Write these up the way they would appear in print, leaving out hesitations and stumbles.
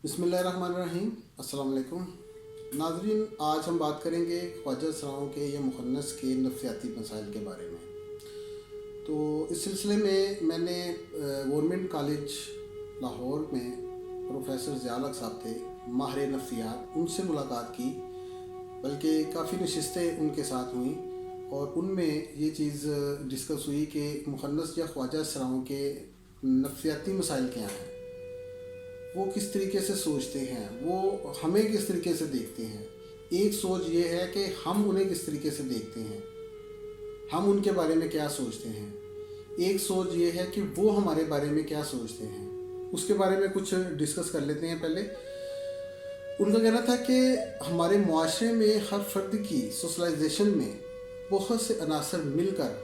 बिस्मिल्लाहिर्रहमानिर्रहीम। अस्सलाम वालेकुम नाज़रीन, आज हम बात करेंगे ख्वाजा सराओं के या मुखन्नस के नफ्सियाती मसाइल के बारे में। तो इस सिलसिले में मैंने गवर्नमेंट कॉलेज लाहौर में प्रोफेसर ज़िया साहब थे, माहिर नफ्सियात, उनसे मुलाकात की, बल्कि काफ़ी नशिस्तें उनके साथ हुई और उनमें ये चीज़ डिस्कस हुई कि मुखन्नस या ख्वाजा सराओं के नफ्सियाती मसाइल क्या हैं, वो किस तरीके से सोचते हैं, वो हमें किस तरीके से देखते हैं। एक सोच ये है कि हम उन्हें किस तरीके से देखते हैं, हम उनके बारे में क्या सोचते हैं। एक सोच ये है कि वो हमारे बारे में क्या सोचते हैं। उसके बारे में कुछ डिस्कस कर लेते हैं। पहले उनका कहना था कि हमारे मुआशरे में हर फर्द की सोशलाइजेशन में बहुत से अनासर मिलकर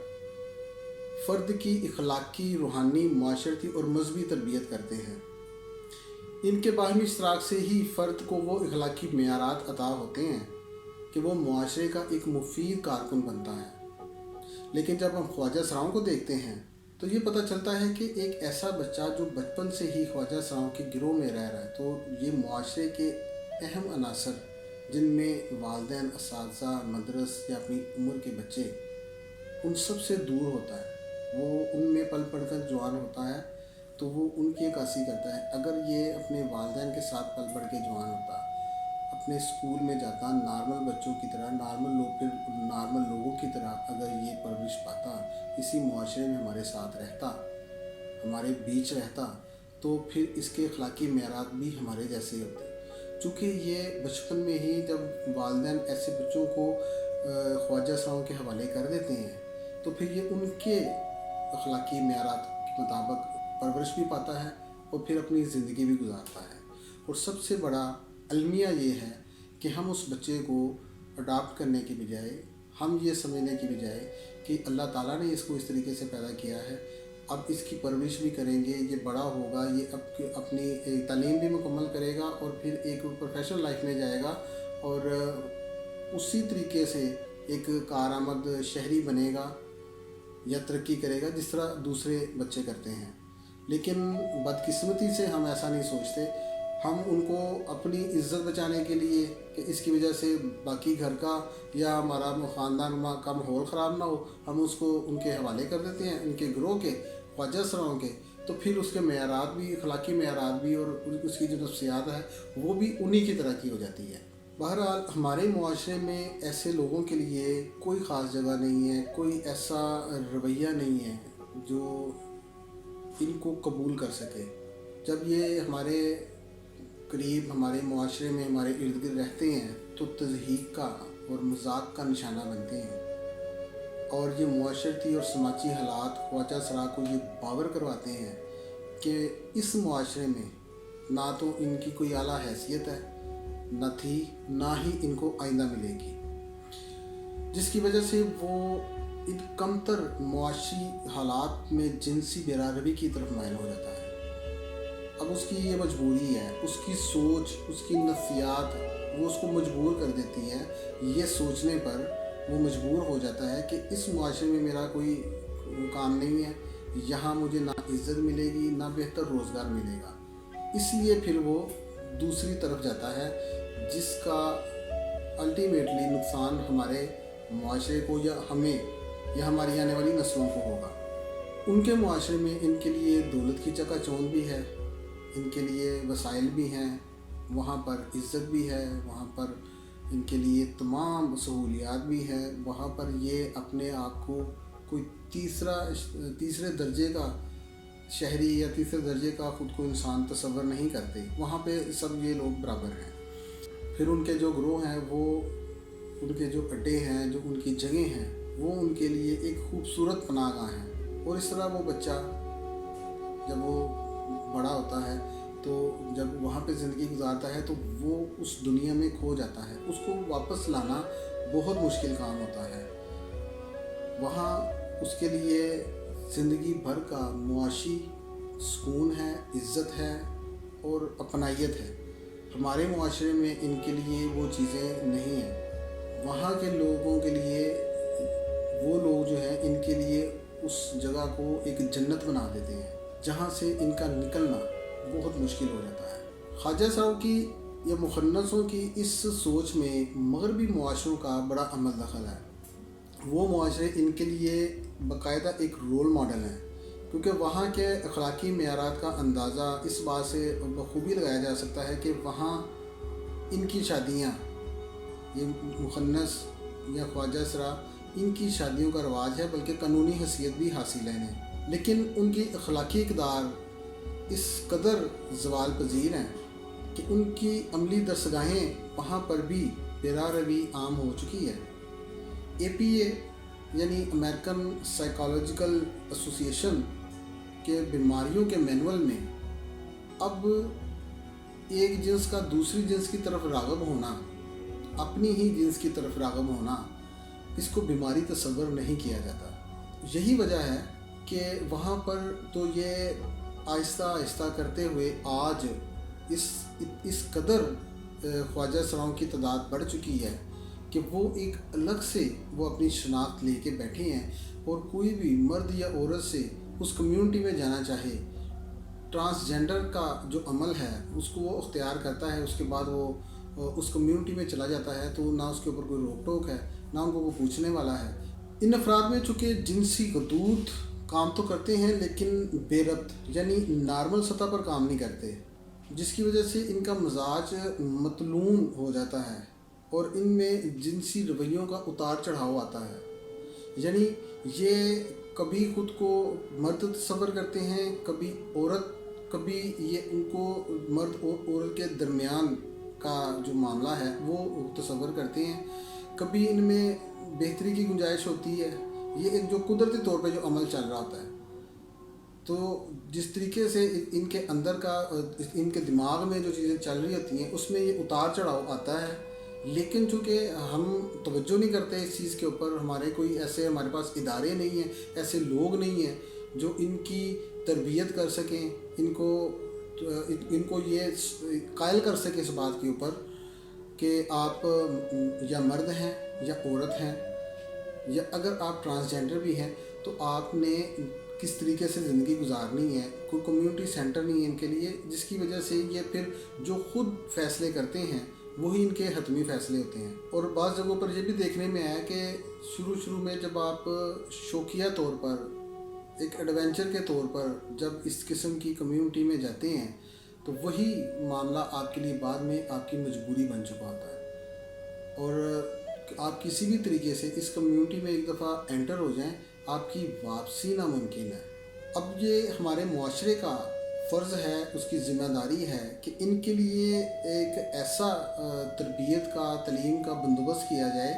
फ़र्द की इखलाकी, रूहानी, माशरती और मजहबी तरबियत करते हैं। इनके बाहमी इश्तराक से ही फ़र्द को वो इखलाकी मेयारात अता होते हैं कि वो मुआशरे का एक मुफीद कारकुन बनता है। लेकिन जब हम ख्वाजा सराओं को देखते हैं तो ये पता चलता है कि एक ऐसा बच्चा जो बचपन से ही ख्वाजा सराओं के गिरोह में रह रहा है, तो ये मुआशरे के अहम अनासर जिनमें वालिदैन, असातिज़ा, मदरस या अपनी उम्र के बच्चे, उन सब से दूर होता है। वो उनमें पल पढ़ कर जवान होता है तो वो उनकी अक्कासी करता है। अगर ये अपने वालिदैन के साथ पल पढ़ के जवान होता, अपने स्कूल में जाता, नॉर्मल बच्चों की तरह, नॉर्मल लोगों की तरह अगर ये परवरिश पाता, इसी मुआशरे में हमारे साथ रहता, हमारे बीच रहता, तो फिर इसके अखलाकी मेयारात भी हमारे जैसे होते। चूँकि ये बचपन में ही जब वालिदैन ऐसे बच्चों को ख्वाजा सराओं के हवाले कर देते हैं तो फिर ये उनके अखलाकी मेयारात के मुताबिक परवरिश भी पाता है और फिर अपनी ज़िंदगी भी गुजारता है। और सबसे बड़ा अलमिया ये है कि हम उस बच्चे को अडॉप्ट करने की बजाय, हम ये समझने की बजाय कि अल्लाह ताला ने इसको इस तरीके से पैदा किया है, अब इसकी परवरिश भी करेंगे, ये बड़ा होगा, ये अपनी तालीम भी मुकम्मल करेगा और फिर एक प्रोफेशनल लाइफ में जाएगा और उसी तरीके से एक कारआमद शहरी बनेगा या तरक्की करेगा जिस तरह दूसरे बच्चे करते हैं। लेकिन बदकिस्मती से हम ऐसा नहीं सोचते। हम उनको अपनी इज़्ज़त बचाने के लिए कि इसकी वजह से बाकी घर का या हमारा ख़ानदान का माहौल ख़राब ना हो, हम उसको उनके हवाले कर देते हैं, उनके गिरोह के, ख्वाजा सराओं के। तो फिर उसके मेयारात भी, अखलाकी मेयारात भी और उसकी जो नफ्सियात है वो भी उन्हीं की तरह की हो जाती है। बहरहाल हमारे मुआशरे में ऐसे लोगों के लिए कोई ख़ास जगह नहीं है, कोई ऐसा रवैया नहीं है जो इनको कबूल कर सके। जब ये हमारे करीब, हमारे मुआशरे में, हमारे इर्द गिर्द रहते हैं तो तज़हीक का और मजाक का निशाना बनते हैं। और ये मुआशरती और समाजी हालात ख्वाजा सरा को ये बावर करवाते हैं कि इस मुआशरे में ना तो इनकी कोई आला हैसियत है, न थी, ना ही इनको आइंदा मिलेगी, जिसकी वजह से वो इन कमतर मुआशी हालात में जिनसी बेरारवी की तरफ माइल हो जाता है। अब उसकी ये मजबूरी है, उसकी सोच, उसकी नफ्सियात वो उसको मजबूर कर देती है। ये सोचने पर वो मजबूर हो जाता है कि इस मुआशरे में मेरा कोई काम नहीं है, यहाँ मुझे ना इज़्ज़त मिलेगी, ना बेहतर रोज़गार मिलेगा। इसलिए फिर वो दूसरी तरफ जाता है, जिसका अल्टीमेटली नुकसान हमारे मुआशरे को या हमें या हमारी आने वाली नस्लों को होगा। उनके मुआशरे में इनके लिए दौलत की चकाचौंध भी है, इनके लिए वसाइल भी हैं, वहाँ पर इज़्ज़त भी है, वहाँ पर इनके लिए तमाम सहूलियात भी हैं। वहाँ पर ये अपने आप को कोई तीसरे दर्जे का शहरी या तीसरे दर्जे का ख़ुद को इंसान तसव्वुर नहीं करते। वहाँ पे सब ये लोग बराबर हैं। फिर उनके जो ग्रोह हैं, वो उनके जो अड्डे हैं, जो उनकी जगह हैं, वो उनके लिए एक खूबसूरत पनाहगाह है। और इस तरह वो बच्चा जब वो बड़ा होता है तो जब वहाँ पे ज़िंदगी गुजारता है तो वो उस दुनिया में खो जाता है। उसको वापस लाना बहुत मुश्किल काम होता है। वहाँ उसके लिए ज़िंदगी भर का मुआशी सुकून है, इज़्ज़त है और अपनाइयत है। हमारे मुआशरे में इनके लिए वो चीज़ें नहीं हैं। वहाँ के लोगों के लिए, वो लोग जो हैं, इनके लिए उस जगह को एक जन्नत बना देते हैं जहाँ से इनका निकलना बहुत मुश्किल हो जाता है। ख्वाजा साहब की या मुखन्नसों की इस सोच में मगरबी मुआशरों का बड़ा अमल दखल है। वो मुआशरे इनके लिए बाकायदा एक रोल मॉडल हैं, क्योंकि वहाँ के अखलाकी मेयारात का अंदाज़ा इस बात से बखूबी लगाया जा सकता है कि वहाँ इनकी शादियाँ, ये मुखन्नस या ख्वाजा सरा, इनकी शादियों का रवाज है, बल्कि कानूनी हैसियत भी हासिल है इन्हें। लेकिन उनकी अखलाकी इक़दार इस कदर ज़वाल पजीर हैं कि उनकी अमली दरसगाहें वहाँ पर भी बेरा रवी आम हो चुकी है। APA यानी अमेरिकन साइकोलॉजिकल एसोसिएशन के बीमारियों के मैनुअल में अब एक जिन्स का दूसरी जिन्स की तरफ राग़ब होना, अपनी ही जिन्स की तरफ राग़ब होना, इसको बीमारी तस्वर नहीं किया जाता। यही वजह है कि वहाँ पर तो ये आहिस्ता आहिस्ता करते हुए आज इस कदर ख्वाजा सराओं की तादाद बढ़ चुकी है कि वो एक अलग से वो अपनी शनाख्त लेके बैठे हैं, और कोई भी मर्द या औरत से उस कम्युनिटी में जाना चाहे, ट्रांसजेंडर का जो अमल है उसको वो अख्तियार करता है, उसके बाद वो उस कम्युनिटी में चला जाता है, तो ना उसके ऊपर कोई रोक टोक है, ना उनको वो पूछने वाला है। इन अफराद में चूँकि जिनसी गदूद काम तो करते हैं लेकिन बेरब्त यानी नॉर्मल सतह पर काम नहीं करते, जिसकी वजह से इनका मजाज मतलून हो जाता है और इनमें जिनसी रवैयों का उतार चढ़ाव आता है। यानी ये कभी खुद को मर्द तस्वर करते हैं, कभी औरत, कभी ये उनको मर्द और औरत के दरमियान का जो मामला है वो तस्वर करते हैं। कभी इनमें बेहतरी की गुंजाइश होती है। ये एक जो कुदरती तौर पे जो अमल चल रहा होता है, तो जिस तरीके से इनके अंदर का, इनके दिमाग में जो चीज़ें चल रही होती हैं उसमें ये उतार चढ़ाव आता है। लेकिन चूँकि हम तवज्जो नहीं करते इस चीज़ के ऊपर, हमारे कोई ऐसे, हमारे पास इदारे नहीं हैं, ऐसे लोग नहीं हैं जो इनकी तरबियत कर सकें, इनको ये कायल कर सकें इस बात के ऊपर कि आप या मर्द हैं या औरत हैं, या अगर आप ट्रांसजेंडर भी हैं तो आपने किस तरीके से ज़िंदगी गुजारनी है। कोई कम्युनिटी सेंटर नहीं है इनके लिए, जिसकी वजह से ये फिर जो खुद फैसले करते हैं वही इनके हतमी फ़ैसले होते हैं। और बाज़ जगहों पर ये भी देखने में आया कि शुरू में जब आप शौकिया तौर पर, एक एडवेंचर के तौर पर जब इस किस्म की कम्युनिटी में जाते हैं, तो वही मामला आपके लिए बाद में आपकी मजबूरी बन चुका होता है, और आप किसी भी तरीके से इस कम्युनिटी में एक दफ़ा एंटर हो जाएं, आपकी वापसी नामुमकिन है। अब ये हमारे मुआशरे का फ़र्ज़ है, उसकी ज़िम्मेदारी है कि इनके लिए एक ऐसा तरबियत का, तलीम का बंदोबस्त किया जाए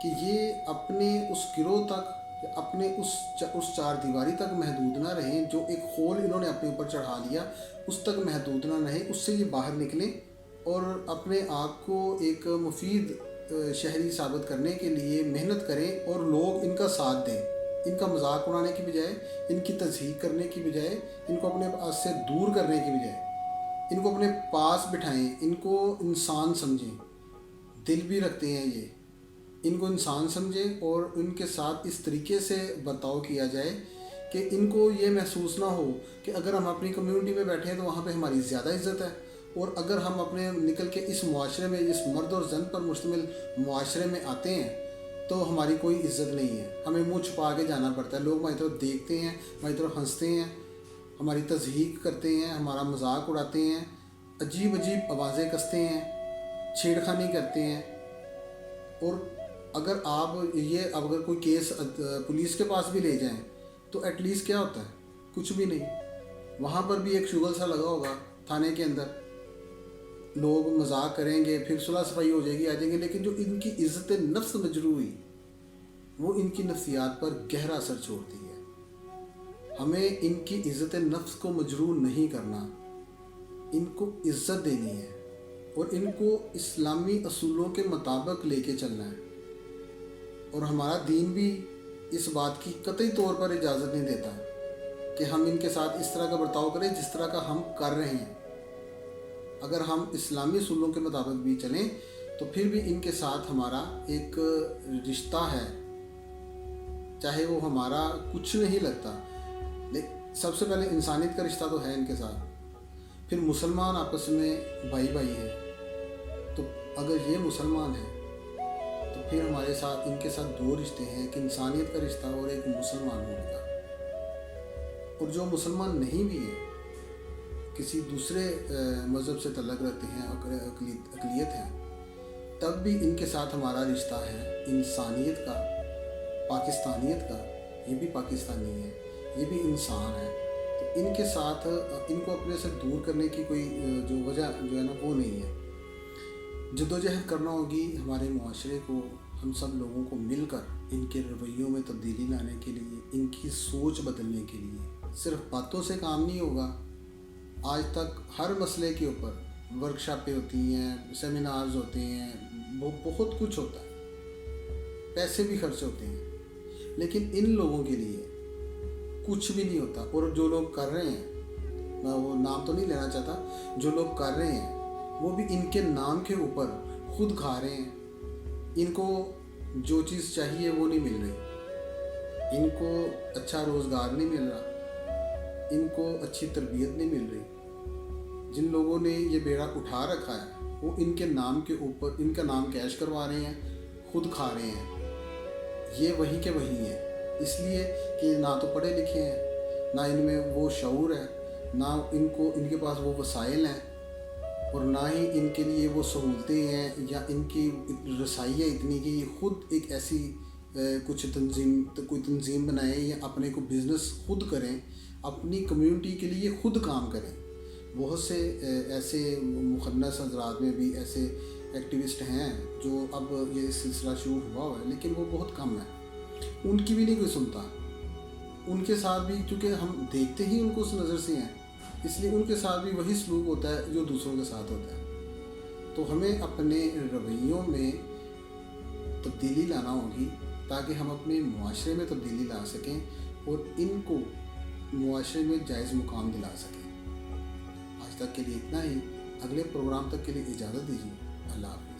कि ये अपने उस गिरोह तक, अपने उस चार दीवारी तक महदूद ना रहें, जो एक खोल इन्होंने अपने ऊपर चढ़ा लिया उस तक महदूद ना रहें, उससे ये बाहर निकलें और अपने आप को एक मुफीद शहरी साबित करने के लिए मेहनत करें, और लोग इनका साथ दें। इनका मजाक उड़ाने की बजाय, इनकी तज़हीक करने की बजाय, इनको अपने पास से दूर करने की बजाय इनको अपने पास बिठाएं, इनको इंसान समझें। दिल भी रखते हैं ये, इनको इंसान समझें और इनके साथ इस तरीके से बर्ताव किया जाए कि इनको ये महसूस ना हो कि अगर हम अपनी कम्युनिटी में बैठे हैं तो वहाँ पे हमारी ज़्यादा इज़्ज़त है, और अगर हम अपने निकल के इस मुआशरे में, इस मर्द और जन पर मुश्तमिल मुआशरे में आते हैं तो हमारी कोई इज़्ज़त नहीं है। हमें मुँह छुपा के जाना पड़ता है। लोग हमारी तरफ देखते हैं, हमारी तरफ हंसते हैं, हमारी तज़हीक करते हैं, हमारा मजाक उड़ाते हैं, अजीब अजीब आवाज़ें कसते हैं, छेड़खानी करते हैं। और अगर आप ये, अगर कोई केस पुलिस के पास भी ले जाएं तो एटलीस्ट क्या होता है, कुछ भी नहीं। वहाँ पर भी एक शुगल सा लगा होगा थाने के अंदर, लोग मजाक करेंगे, फिर सुलह सफाई हो जाएगी, आ जाएंगे। लेकिन जो इनकी इज़्ज़त नफ्स मजरू हुई, वो इनकी नफ्सियात पर गहरा असर छोड़ती है। हमें इनकी इज़्ज़त नफ्स को मजरू नहीं करना, इनको इज़्ज़त देनी है और इनको इस्लामी असूलों के मुताबिक लेके चलना है। और हमारा दीन भी इस बात की कतई तौर पर इजाज़त नहीं देता कि हम इनके साथ इस तरह का बर्ताव करें जिस तरह का हम कर रहे हैं। अगर हम इस्लामी असूलों के मुताबिक भी चलें तो फिर भी इनके साथ हमारा एक रिश्ता है, चाहे वो हमारा कुछ नहीं लगता, लेकिन सबसे पहले इंसानियत का रिश्ता तो है इनके साथ। پھر مسلمان آپس میں بھائی بھائی ہیں، تو اگر یہ مسلمان ہیں تو پھر ہمارے ساتھ ان کے ساتھ دو رشتے ہیں، ایک انسانیت کا رشتہ اور ایک مسلمان ہونے کا۔ اور جو مسلمان نہیں بھی ہیں، کسی دوسرے مذہب سے تعلق رکھتے ہیں، اقلیت ہیں، تب بھی ان کے ساتھ ہمارا رشتہ ہے انسانیت کا، پاکستانیت کا۔ یہ بھی پاکستانی ہے، یہ بھی انسان ہے، تو ان کے ساتھ ان کو اپنے سے دور کرنے کی کوئی جو وجہ جو ہے نا وہ نہیں ہے۔ جدوجہد کرنا ہوگی ہمارے معاشرے کو، ہم سب لوگوں کو مل کر ان کے رویوں میں تبدیلی لانے کے لیے، ان کی سوچ بدلنے کے لیے۔ صرف باتوں سے کام نہیں ہوگا۔ آج تک ہر مسئلے کے اوپر ورکشاپیں ہوتی ہیں، سیمینارز ہوتے ہیں، بہت کچھ ہوتا ہے، پیسے بھی خرچ ہوتے ہیں، لیکن ان لوگوں کے لیے کچھ بھی نہیں ہوتا۔ اور جو لوگ کر رہے ہیں، میں وہ نام تو نہیں لینا چاہتا، جو لوگ کر رہے ہیں وہ بھی ان کے نام کے اوپر خود کھا رہے ہیں۔ ان کو جو چیز چاہیے وہ نہیں مل رہی، ان کو اچھا روزگار نہیں مل رہا، ان کو اچھی تربیت نہیں مل رہی۔ جن لوگوں نے یہ بیڑا اٹھا رکھا ہے وہ ان کے نام کے اوپر ان کا نام کیش کروا رہے ہیں، خود کھا رہے ہیں۔ یہ وہی کے وہی ہیں، اس لیے کہ نہ تو پڑھے لکھے ہیں، نہ ان میں وہ شعور ہے، نہ ان کے پاس وہ وسائل ہیں، اور نہ ہی ان کے لیے وہ سہولتیں ہیں، یا ان کی رسائیاں اتنی کہ یہ خود ایک ایسی کوئی تنظیم بنائیں یا اپنے کو بزنس خود کریں، اپنی کمیونٹی کے لیے خود کام کریں۔ بہت سے ایسے مخنث حضرات میں بھی ایسے ایکٹیوسٹ ہیں جو اب یہ سلسلہ شروع ہوا ہے، لیکن وہ بہت کم ہے، ان کی بھی نہیں کوئی سنتا۔ ان کے ساتھ بھی چونکہ ہم دیکھتے ہی ان کو اس نظر سے ہیں، اس لیے ان کے ساتھ بھی وہی سلوک ہوتا ہے جو دوسروں کے ساتھ ہوتا ہے۔ تو ہمیں اپنے رویوں میں تبدیلی لانا ہوگی تاکہ ہم اپنے معاشرے میں تبدیلی لا سکیں اور ان کو معاشرے میں جائز مقام دلا سکیں۔ آج تک کے لیے اتنا ہی، اگلے پروگرام تک کے لیے اجازت دیجیے۔ اللہ حافظ۔